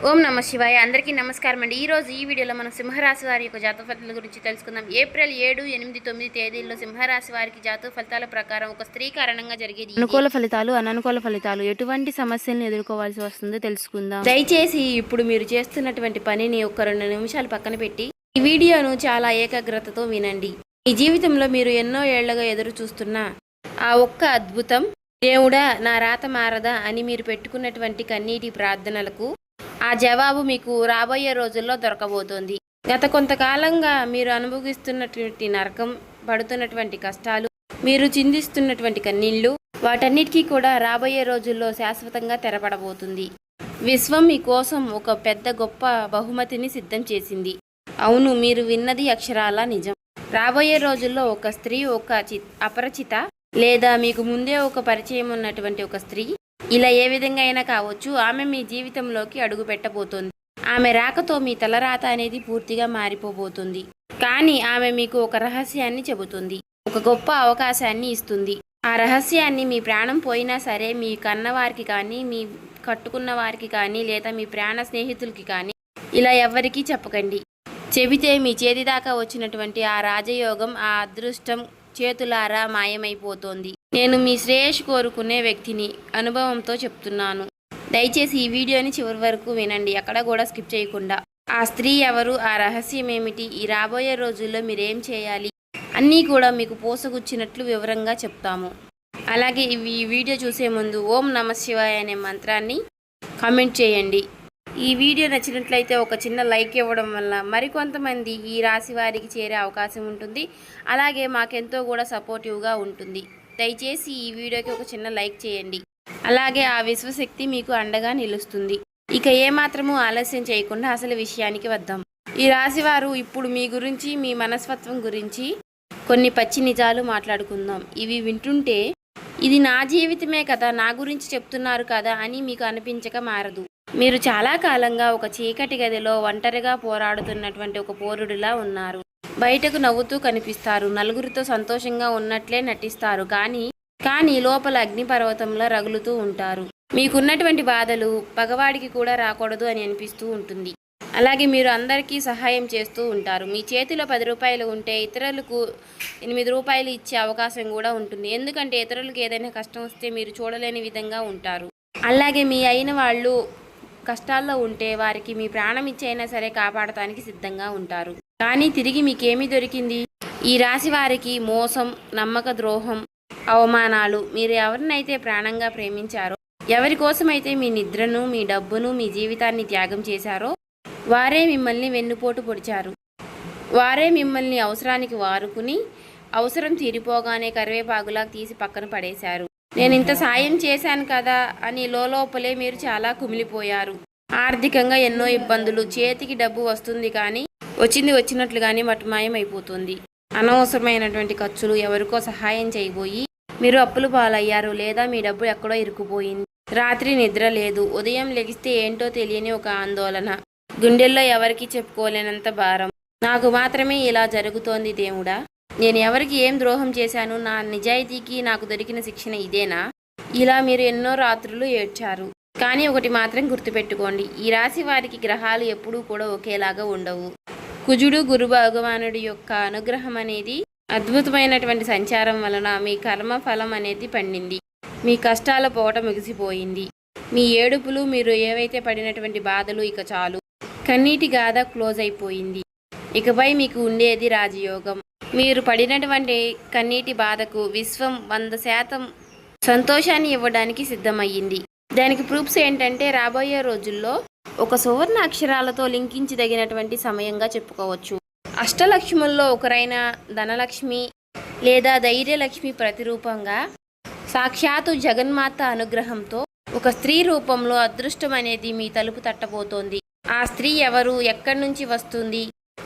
ఓం నమ శివాయ. అందరికీ నమస్కారం అండి. ఈరోజు ఈ వీడియోలో మనం సింహరాశి వారి యొక్క జాతక ఫలితాల గురించి తెలుసుకుందాం. ఏప్రిల్ 7, 8, 9 తేదీల్లో సింహరాశి వారికి జాతక ఫలితాల ప్రకారం ఒక స్త్రీ కారణంగా జరిగేది అనుకూల ఫలితాలు, అననుకూల ఫలితాలు, ఎటువంటి సమస్యలను ఎదుర్కోవాల్సి వస్తుందో తెలుసుకుందాం. దయచేసి ఇప్పుడు మీరు చేస్తున్నటువంటి పనిని ఒక 2 నిమిషాలు పక్కన పెట్టి ఈ వీడియోను చాలా ఏకాగ్రతతో వినండి. మీ జీవితంలో మీరు ఎన్నో ఏళ్లుగా ఎదురు చూస్తున్న ఆ ఒక్క అద్భుతం, దేవుడా నా రాత మారదా అని మీరు పెట్టుకున్నటువంటి కన్నీటి ప్రార్థనలకు ఆ జవాబు మీకు రాబోయే రోజుల్లో దొరకబోతోంది. గత కొంతకాలంగా మీరు అనుభవిస్తున్నటువంటి నరకం, పడుతున్నటువంటి కష్టాలు, మీరు చిందిస్తున్నటువంటి కన్నీళ్లు, వాటన్నిటికీ కూడా రాబోయే రోజుల్లో శాశ్వతంగా తెరపడబోతుంది. విశ్వం మీకోసం ఒక పెద్ద గొప్ప బహుమతిని సిద్ధం చేసింది. అవును, మీరు విన్నది అక్షరాల నిజం. రాబోయే రోజుల్లో ఒక స్త్రీ, ఒక అపరిచిత లేదా మీకు ముందే ఒక పరిచయం ఉన్నటువంటి ఒక స్త్రీ, ఇలా ఏ విధంగా అయినా కావచ్చు, ఆమె మీ జీవితంలోకి అడుగు పెట్టబోతోంది. ఆమె రాకతో మీ తలరాత అనేది పూర్తిగా మారిపోబోతుంది. కానీ ఆమె మీకు ఒక రహస్యాన్ని చెబుతుంది, ఒక గొప్ప అవకాశాన్ని ఇస్తుంది. ఆ రహస్యాన్ని మీ ప్రాణం పోయినా సరే మీ కన్నవారికి కానీ, మీ కట్టుకున్న వారికి కానీ, లేదా మీ ప్రాణ స్నేహితులకి కానీ ఇలా ఎవ్వరికీ చెప్పకండి. చెబితే మీ చేతి దాకా వచ్చినటువంటి ఆ రాజయోగం, ఆ అదృష్టం చేతులారా మాయమైపోతోంది. నేను మీ శ్రేయస్సు కోరుకునే వ్యక్తిని, అనుభవంతో చెప్తున్నాను. దయచేసి ఈ వీడియోని చివరి వరకు వినండి, ఎక్కడ కూడా స్కిప్ చేయకుండా. ఆ స్త్రీ ఎవరు, ఆ రహస్యం ఏమిటి, ఈ రాబోయే రోజుల్లో మీరేం చేయాలి అన్నీ కూడా మీకు పోసగుచ్చినట్లు వివరంగా చెప్తాము. అలాగే ఈ వీడియో చూసే ముందు ఓం నమ శివాయ అనే మంత్రాన్ని కామెంట్ చేయండి. ఈ వీడియో నచ్చినట్లయితే ఒక చిన్న లైక్ ఇవ్వడం వల్ల మరికొంతమంది ఈ రాశి వారికి చేరే అవకాశం ఉంటుంది. అలాగే మాకెంతో కూడా సపోర్టివ్గా ఉంటుంది. దయచేసి ఈ వీడియోకి ఒక చిన్న లైక్ చేయండి. అలాగే ఆ విశ్వశక్తి మీకు అండగా నిలుస్తుంది. ఇక ఏమాత్రము ఆలస్యం చేయకుండా అసలు విషయానికి వద్దాం. ఈ రాశివారు ఇప్పుడు మీ గురించి, మీ మనస్తత్వం గురించి కొన్ని పచ్చి నిజాలు మాట్లాడుకుందాం. ఇవి వింటుంటే ఇది నా జీవితమే కదా, నా గురించి చెప్తున్నారు కదా అని మీకు అనిపించక మారదు. మీరు చాలా కాలంగా ఒక చీకటి గదిలో ఒంటరిగా పోరాడుతున్నటువంటి ఒక పోరుడిలా ఉన్నారు. బయటకు నవ్వుతూ కనిపిస్తారు, నలుగురితో సంతోషంగా ఉన్నట్లే నటిస్తారు, కానీ లోపల అగ్నిపర్వతంలో రగులుతూ ఉంటారు. మీకున్నటువంటి బాధలు పగవాడికి కూడా రాకూడదు అని అనిపిస్తూ ఉంటుంది. అలాగే మీరు అందరికీ సహాయం చేస్తూ ఉంటారు. మీ చేతిలో 10 రూపాయలు ఉంటే ఇతరులకు 8 రూపాయలు ఇచ్చే అవకాశం కూడా ఉంటుంది. ఎందుకంటే ఇతరులకు ఏదైనా కష్టం వస్తే మీరు చూడలేని విధంగా ఉంటారు. అలాగే మీ అయిన వాళ్ళు కష్టాల్లో ఉంటే వారికి మీ ప్రాణం ఇచ్చైనా సరే కాపాడటానికి సిద్ధంగా ఉంటారు. కానీ తిరిగి మీకేమీ దొరికింది? ఈ రాశి వారికి మోసం, నమ్మక ద్రోహం, అవమానాలు. మీరు ఎవరినైతే ప్రాణంగా ప్రేమించారో, ఎవరి కోసమైతే మీ నిద్రను, మీ డబ్బును, మీ జీవితాన్ని త్యాగం చేశారో వారే మిమ్మల్ని వెన్నుపోటు పొడిచారు. వారే మిమ్మల్ని అవసరానికి వారుకుని అవసరం తీరిపోగానే కరివేపాకులా తీసి పక్కన పడేశారు. నేను ఇంత సాయం చేశాను కదా అని లోపలే మీరు చాలా కుమిలిపోయారు. ఆర్థికంగా ఎన్నో ఇబ్బందులు, చేతికి డబ్బు వస్తుంది కానీ వచ్చినట్లుగానే మటుమాయం అయిపోతుంది. అనవసరమైనటువంటి ఖర్చులు, ఎవరికో సహాయం చేయబోయి మీరు అప్పులు పాలయ్యారు, లేదా మీ డబ్బు ఎక్కడో ఇరుక్కుపోయింది. రాత్రి నిద్ర లేదు, ఉదయం లెగిస్తే ఏంటో తెలియని ఒక ఆందోళన, గుండెల్లో ఎవరికి చెప్పుకోలేనంత భారం. నాకు మాత్రమే ఇలా జరుగుతోంది దేవుడా, నేను ఎవరికి ఏం ద్రోహం చేశాను, నా నిజాయితీకి నాకు దొరికిన శిక్షణ ఇదేనా? ఇలా మీరు ఎన్నో రాత్రులు ఏడ్చారు. కానీ ఒకటి మాత్రం గుర్తుపెట్టుకోండి, ఈ రాశి వారికి గ్రహాలు ఎప్పుడూ కూడా ఒకేలాగా ఉండవు. కుజుడు, గురు భగవానుడి యొక్క అనుగ్రహం అనేది, అద్భుతమైనటువంటి సంచారం వలన మీ కర్మ ఫలం అనేది పండింది. మీ కష్టాల పోట ముగిసిపోయింది. మీ ఏడుపులు, మీరు ఏవైతే పడినటువంటి బాధలు ఇక చాలు. కన్నీటి గాథ క్లోజ్ అయిపోయింది. ఇకపై మీకు ఉండేది రాజయోగం. మీరు పడినటువంటి కన్నీటి బాధకు విశ్వం 100% సంతోషాన్ని ఇవ్వడానికి సిద్ధమయ్యింది. దానికి ప్రూఫ్స్ ఏంటంటే, రాబోయే రోజుల్లో ఒక సువర్ణ అక్షరాలతో లింకించదగినటువంటి సమయంగా చెప్పుకోవచ్చు. అష్టలక్ష్ముల్లో ఒకరైన ధనలక్ష్మి లేదా ధైర్యలక్ష్మి ప్రతిరూపంగా సాక్షాత్తు జగన్మాత అనుగ్రహంతో ఒక స్త్రీ రూపంలో అదృష్టం అనేది మీ తలుపు తట్టబోతోంది. ఆ స్త్రీ ఎవరు, ఎక్కడి నుంచి వస్తుంది?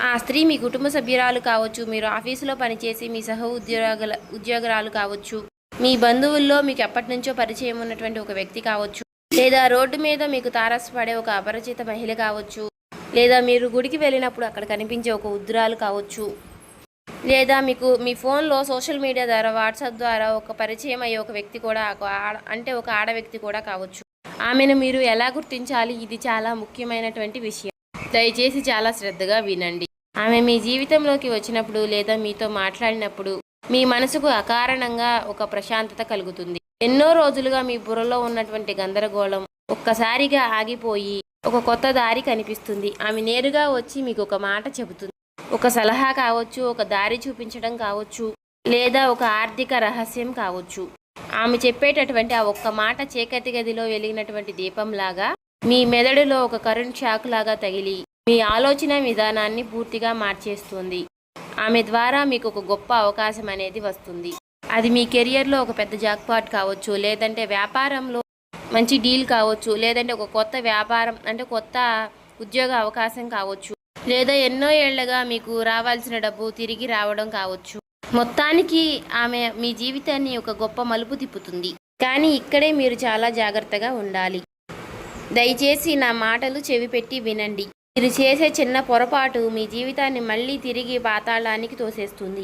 ఆ స్త్రీ మీ కుటుంబ సభ్యురాలు కావచ్చు, మీరు ఆఫీసులో పనిచేసి మీ సహ ఉద్యోగురాలు కావచ్చు, మీ బంధువుల్లో మీకు ఎప్పటి నుంచో పరిచయం ఉన్నటువంటి ఒక వ్యక్తి కావచ్చు, లేదా రోడ్డు మీద మీకు తారసపడే ఒక అపరిచిత మహిళ కావచ్చు, లేదా మీరు గుడికి వెళ్ళినప్పుడు అక్కడ కనిపించే ఒక వృద్ధురాలు కావచ్చు, లేదా మీకు మీ ఫోన్లో సోషల్ మీడియా ద్వారా, వాట్సాప్ ద్వారా ఒక పరిచయం అయ్యే ఒక వ్యక్తి కూడా, అంటే ఒక ఆడ వ్యక్తి కూడా కావచ్చు. ఆమెను మీరు ఎలా గుర్తించాలి? ఇది చాలా ముఖ్యమైనటువంటి విషయం. దయచేసి చాలా శ్రద్ధగా వినండి. ఆమె మీ జీవితంలోకి వచ్చినప్పుడు లేదా మీతో మాట్లాడినప్పుడు మీ మనసుకు అకారణంగా ఒక ప్రశాంతత కలుగుతుంది. ఎన్నో రోజులుగా మీ బుర్రలో ఉన్నటువంటి గందరగోళం ఒక్కసారిగా ఆగిపోయి ఒక కొత్త దారి కనిపిస్తుంది. ఆమె నేరుగా వచ్చి మీకు ఒక మాట చెబుతుంది. ఒక సలహా కావచ్చు, ఒక దారి చూపించడం కావచ్చు, లేదా ఒక ఆర్థిక రహస్యం కావచ్చు. ఆమె చెప్పేటటువంటి ఆ ఒక్క మాట చీకటి గదిలో వెలిగినటువంటి దీపంలాగా మీ మెదడులో ఒక కరెంట్ షాక్ లాగా తగిలి మీ ఆలోచన విధానాన్ని పూర్తిగా మార్చేస్తుంది. ఆమె ద్వారా మీకు ఒక గొప్ప అవకాశం అనేది వస్తుంది. అది మీ కెరియర్లో ఒక పెద్ద జాక్పాట్ కావచ్చు, లేదంటే వ్యాపారంలో మంచి డీల్ కావచ్చు, లేదంటే ఒక కొత్త వ్యాపారం అంటే కొత్త ఉద్యోగ అవకాశం కావచ్చు, లేదా ఎన్నో ఏళ్లుగా మీకు రావాల్సిన డబ్బు తిరిగి రావడం కావచ్చు. మొత్తానికి ఆమె మీ జీవితాన్ని ఒక గొప్ప మలుపు తిప్పుతుంది. కానీ ఇక్కడే మీరు చాలా జాగ్రత్తగా ఉండాలి. దయచేసి నా మాటలు చెవిపెట్టి వినండి. మీరు చేసే చిన్న పొరపాటు మీ జీవితాన్ని మళ్ళీ తిరిగి పాతాళానికి తోసేస్తుంది.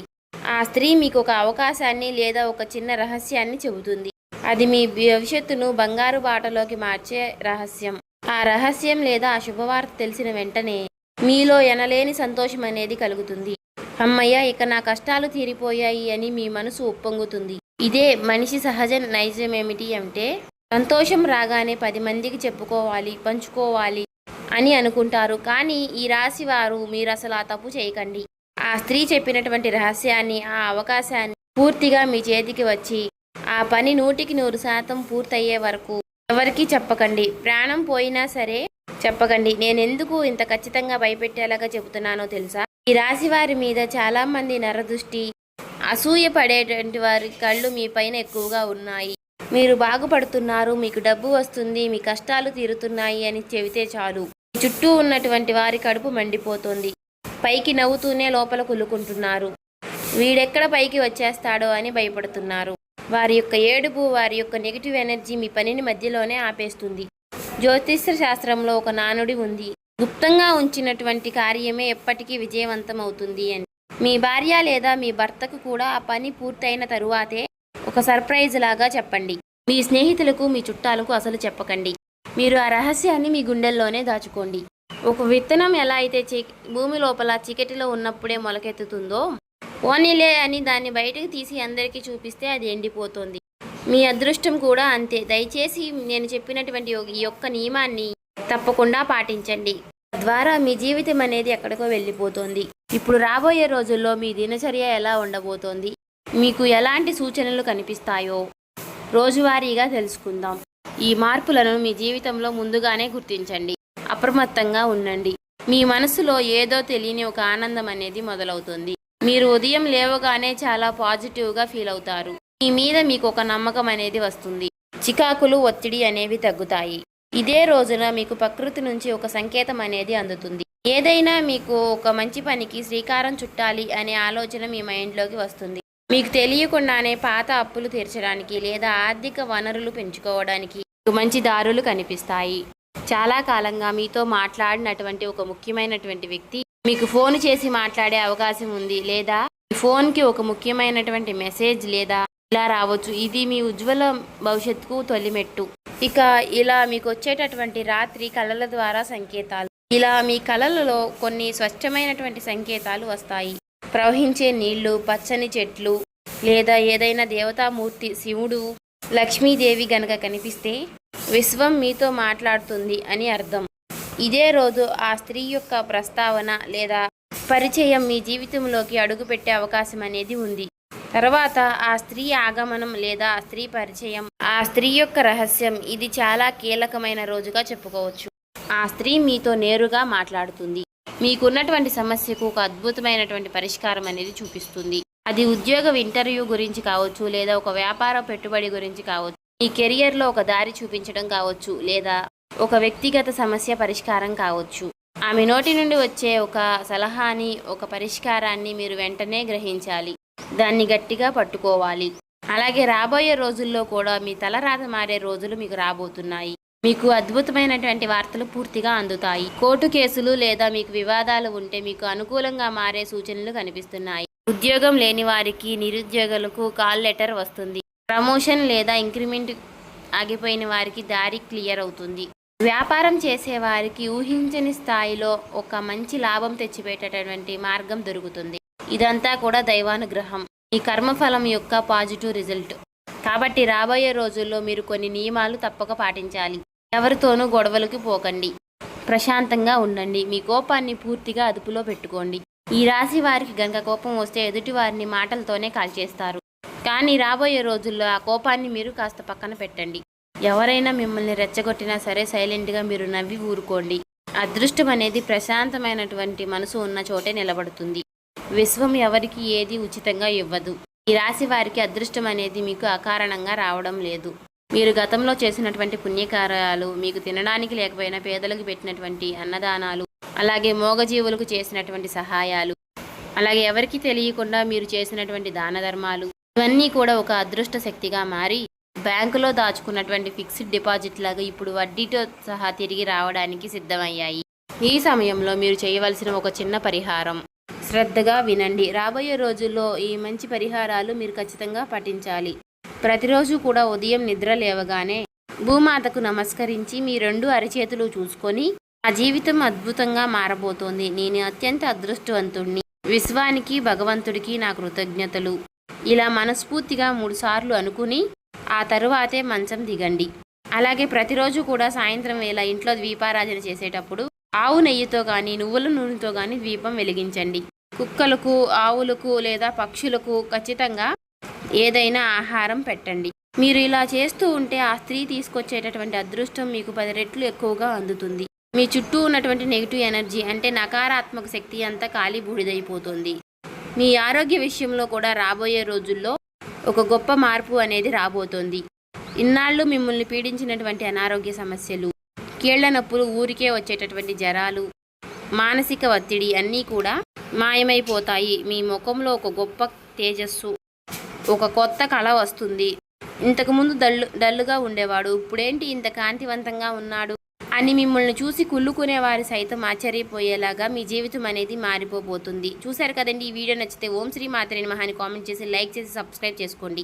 ఆ స్త్రీ మీకు ఒక అవకాశాన్ని లేదా ఒక చిన్న రహస్యాన్ని చెబుతుంది. అది మీ భవిష్యత్తును బంగారు బాటలోకి మార్చే రహస్యం. ఆ రహస్యం లేదా ఆ శుభవార్త తెలిసిన వెంటనే మీలో ఎనలేని సంతోషం అనేది కలుగుతుంది. అమ్మయ్య, ఇక నా కష్టాలు తీరిపోయాయి అని మీ మనసు ఉప్పొంగుతుంది. ఇదే మనిషి సహజ నైజమేమిటి అంటే సంతోషం రాగానే 10 మందికి చెప్పుకోవాలి, పంచుకోవాలి అని అనుకుంటారు. కానీ ఈ రాశి వారు మీరు అసలు ఆ తప్పు చేయకండి. ఆ స్త్రీ చెప్పినటువంటి రహస్యాన్ని, ఆ అవకాశాన్ని పూర్తిగా మీ చేతికి వచ్చి ఆ పని 100% పూర్తయ్యే వరకు ఎవరికీ చెప్పకండి. ప్రాణం పోయినా సరే చెప్పకండి. నేనెందుకు ఇంత ఖచ్చితంగా భయపెట్టేలాగా చెబుతున్నానో తెలుసా? ఈ రాశి వారి మీద చాలా మంది నరదృష్టి, అసూయ పడేటువంటి వారి కళ్ళు మీ పైన ఎక్కువగా ఉన్నాయి. మీరు బాగుపడుతున్నారు, మీకు డబ్బు వస్తుంది, మీ కష్టాలు తీరుతున్నాయి అని చెబితే చాలు చుట్టూ ఉన్నటువంటి వారి కడుపు మండిపోతుంది. పైకి నవ్వుతూనే లోపల కులుకుంటున్నారు. వీడెక్కడ పైకి వచ్చేస్తాడో అని భయపడుతున్నారు. వారి యొక్క ఏడుపు, వారి యొక్క నెగిటివ్ ఎనర్జీ మీ పనిని మధ్యలోనే ఆపేస్తుంది. జ్యోతిష్య శాస్త్రంలో ఒక నానుడి ఉంది, గుప్తంగా ఉంచినటువంటి కార్యమే ఎప్పటికీ విజయవంతం అవుతుంది అని. మీ భార్య లేదా మీ భర్తకు కూడా ఆ పని పూర్తయిన తరువాతే ఒక సర్ప్రైజ్ లాగా చెప్పండి. మీ స్నేహితులకు, మీ చుట్టాలకు అసలు చెప్పకండి. మీరు ఆ రహస్యాన్ని మీ గుండెల్లోనే దాచుకోండి. ఒక విత్తనం ఎలా అయితే భూమి లోపల చీకటిలో ఉన్నప్పుడే మొలకెత్తుతుందో, పోనీలే అని దాన్ని బయటకు తీసి అందరికీ చూపిస్తే అది ఎండిపోతుంది. మీ అదృష్టం కూడా అంతే. దయచేసి నేను చెప్పినటువంటి ఈ యొక్క నియమాన్ని తప్పకుండా పాటించండి. తద్వారా మీ జీవితం అనేది ఎక్కడికో వెళ్ళిపోతుంది. ఇప్పుడు రాబోయే రోజుల్లో మీ దినచర్య ఎలా ఉండబోతోంది, మీకు ఎలాంటి సూచనలు కనిపిస్తాయో రోజువారీగా తెలుసుకుందాం. ఈ మార్పులను మీ జీవితంలో ముందుగానే గుర్తించండి. అప్రమత్తంగా ఉండండి. మీ మనసులో ఏదో తెలియని ఒక ఆనందం అనేది మొదలవుతుంది. మీరు ఉదయం లేవగానే చాలా పాజిటివ్గా ఫీల్ అవుతారు. మీ మీద మీకు ఒక నమ్మకం అనేది వస్తుంది. చికాకులు, ఒత్తిడి అనేవి తగ్గుతాయి. ఇదే రోజున మీకు ప్రకృతి నుంచి ఒక సంకేతం అనేది అందుతుంది. ఏదైనా మీకు ఒక మంచి పనికి శ్రీకారం చుట్టాలి అనే ఆలోచన మీ మైండ్లోకి వస్తుంది. మీకు తెలియకుండానే పాత అప్పులు తీర్చడానికి లేదా ఆర్థిక వనరులు పెంచుకోవడానికి మంచి దారులు కనిపిస్తాయి. చాలా కాలంగా మీతో మాట్లాడినటువంటి ఒక ముఖ్యమైనటువంటి వ్యక్తి మీకు ఫోన్ చేసి మాట్లాడే అవకాశం ఉంది, లేదా మీ ఫోన్కి ఒక ముఖ్యమైనటువంటి మెసేజ్ లేదా ఇలా రావచ్చు. ఇది మీ ఉజ్వల భవిష్యత్తుకు తొలిమెట్టు. ఇక ఇలా మీకు వచ్చేటటువంటి రాత్రి కళల ద్వారా సంకేతాలు. ఇలా మీ కళలలో కొన్ని స్వచ్ఛమైనటువంటి సంకేతాలు వస్తాయి. ప్రవహించే నీళ్లు, పచ్చని చెట్లు, లేదా ఏదైనా దేవతామూర్తి, శివుడు, లక్ష్మీదేవి గనక కనిపిస్తే విశ్వం మీతో మాట్లాడుతుంది అని అర్థం. ఇదే రోజు ఆ స్త్రీ యొక్క ప్రస్తావన లేదా పరిచయం మీ జీవితంలోకి అడుగుపెట్టే అవకాశం అనేది ఉంది. తర్వాత ఆ స్త్రీ ఆగమనం లేదా ఆ స్త్రీ పరిచయం, ఆ స్త్రీ యొక్క రహస్యం, ఇది చాలా కీలకమైన రోజుగా చెప్పుకోవచ్చు. ఆ స్త్రీ మీతో నేరుగా మాట్లాడుతుంది. మీకున్నటువంటి సమస్యకు ఒక అద్భుతమైనటువంటి పరిష్కారం అనేది చూపిస్తుంది. అది ఉద్యోగ ఇంటర్వ్యూ గురించి కావచ్చు, లేదా ఒక వ్యాపార పెట్టుబడి గురించి కావచ్చు, మీ కెరియర్లో ఒక దారి చూపించడం కావచ్చు, లేదా ఒక వ్యక్తిగత సమస్య పరిష్కారం కావచ్చు. ఆమె నోటి నుండి వచ్చే ఒక సలహాని, ఒక పరిష్కారాన్ని మీరు వెంటనే గ్రహించాలి. దాన్ని గట్టిగా పట్టుకోవాలి. అలాగే రాబోయే రోజుల్లో కూడా మీ తలరాత మారే రోజులు మీకు రాబోతున్నాయి. మీకు అద్భుతమైనటువంటి వార్తలు పూర్తిగా అందుతాయి. కోర్టు కేసులు లేదా మీకు వివాదాలు ఉంటే మీకు అనుకూలంగా మారే సూచనలు కనిపిస్తున్నాయి. ఉద్యోగం లేని వారికి, నిరుద్యోగులకు కాల్ లెటర్ వస్తుంది. ప్రమోషన్ లేదా ఇంక్రిమెంట్ ఆగిపోయిన వారికి దారి క్లియర్ అవుతుంది. వ్యాపారం చేసేవారికి ఊహించని స్థాయిలో ఒక మంచి లాభం తెచ్చిపెట్టేటటువంటి మార్గం దొరుకుతుంది. ఇదంతా కూడా దైవానుగ్రహం, ఈ కర్మఫలం యొక్క పాజిటివ్ రిజల్ట్. కాబట్టి రాబోయే రోజుల్లో మీరు కొన్ని నియమాలు తప్పక పాటించాలి. ఎవరితోనూ గొడవలకి పోకండి, ప్రశాంతంగా ఉండండి, మీ కోపాన్ని పూర్తిగా అదుపులో పెట్టుకోండి. ఈ రాశి వారికి గనక కోపం వస్తే ఎదుటి వారిని మాటలతోనే కాల్చేస్తారు. కానీ రాబోయే రోజుల్లో ఆ కోపాన్ని మీరు కాస్త పక్కన పెట్టండి. ఎవరైనా మిమ్మల్ని రెచ్చగొట్టినా సరే సైలెంట్గా మీరు నవ్వి ఊరుకోండి. అదృష్టం అనేది ప్రశాంతమైనటువంటి మనసు ఉన్న చోటే నిలబడుతుంది. విశ్వం ఎవరికి ఏది ఉచితంగా ఇవ్వదు. ఈ రాశి వారికి అదృష్టం అనేది మీకు అకారణంగా రావడం లేదు. మీరు గతంలో చేసినటువంటి పుణ్యకార్యాలు, మీకు తినడానికి లేకపోయినా పేదలకు పెట్టినటువంటి అన్నదానాలు, అలాగే మూగజీవులకు చేసినటువంటి సహాయాలు, అలాగే ఎవరికి తెలియకుండా మీరు చేసినటువంటి దాన ధర్మాలు, ఇవన్నీ కూడా ఒక అదృష్ట శక్తిగా మారి బ్యాంకులో దాచుకున్నటువంటి ఫిక్స్డ్ డిపాజిట్ లాగా ఇప్పుడు వడ్డీతో సహా తిరిగి రావడానికి సిద్ధమయ్యాయి. ఈ సమయంలో మీరు చేయవలసిన ఒక చిన్న పరిహారం, శ్రద్ధగా వినండి. రాబోయే రోజుల్లో ఈ మంచి పరిహారాలు మీరు ఖచ్చితంగా పాటించాలి. ప్రతిరోజు కూడా ఉదయం నిద్ర లేవగానే భూమాతకు నమస్కరించి మీ 2 అరచేతులు చూసుకొని, ఆ జీవితం అద్భుతంగా మారబోతోంది, నేను అత్యంత అదృష్టవంతుణ్ణి, విశ్వానికి భగవంతుడికి నా కృతజ్ఞతలు, ఇలా మనస్ఫూర్తిగా 3 సార్లు అనుకుని ఆ తరువాతే మంచం దిగండి. అలాగే ప్రతిరోజు కూడా సాయంత్రం వేళ ఇంట్లో దీపారాధన చేసేటప్పుడు ఆవు నెయ్యితో కానీ నువ్వుల నూనెతో కానీ దీపం వెలిగించండి. కుక్కలకు, ఆవులకు లేదా పక్షులకు ఖచ్చితంగా ఏదైనా ఆహారం పెట్టండి. మీరు ఇలా చేస్తూ ఉంటే ఆ స్త్రీ తీసుకొచ్చేటటువంటి అదృష్టం మీకు 10 రెట్లు ఎక్కువగా అందుతుంది. మీ చుట్టూ ఉన్నటువంటి నెగిటివ్ ఎనర్జీ అంటే నకారాత్మక శక్తి అంతా ఖాళీ బూడిదైపోతుంది. మీ ఆరోగ్య విషయంలో కూడా రాబోయే రోజుల్లో ఒక గొప్ప మార్పు అనేది రాబోతోంది. ఇన్నాళ్ళు మిమ్మల్ని పీడించినటువంటి అనారోగ్య సమస్యలు, కీళ్ల నొప్పులు, ఊరికే వచ్చేటటువంటి జ్వరాలు, మానసిక ఒత్తిడి అన్నీ కూడా మాయమైపోతాయి. మీ ముఖంలో ఒక గొప్ప తేజస్సు, ఒక కొత్త కళ వస్తుంది. ఇంతకుముందు డల్లుగా ఉండేవాడు, ఇప్పుడేంటి ఇంత కాంతివంతంగా ఉన్నాడు అని మిమ్మల్ని చూసి కుళ్ళుకునే వారు సైతం ఆశ్చర్యపోయేలాగా మీ జీవితం అనేది మారిపోబోతుంది. చూశారు కదండి, ఈ వీడియో నచ్చితే ఓం శ్రీ మాత్రే నమః అని కామెంట్ చేసి, లైక్ చేసి, సబ్స్క్రైబ్ చేసుకోండి.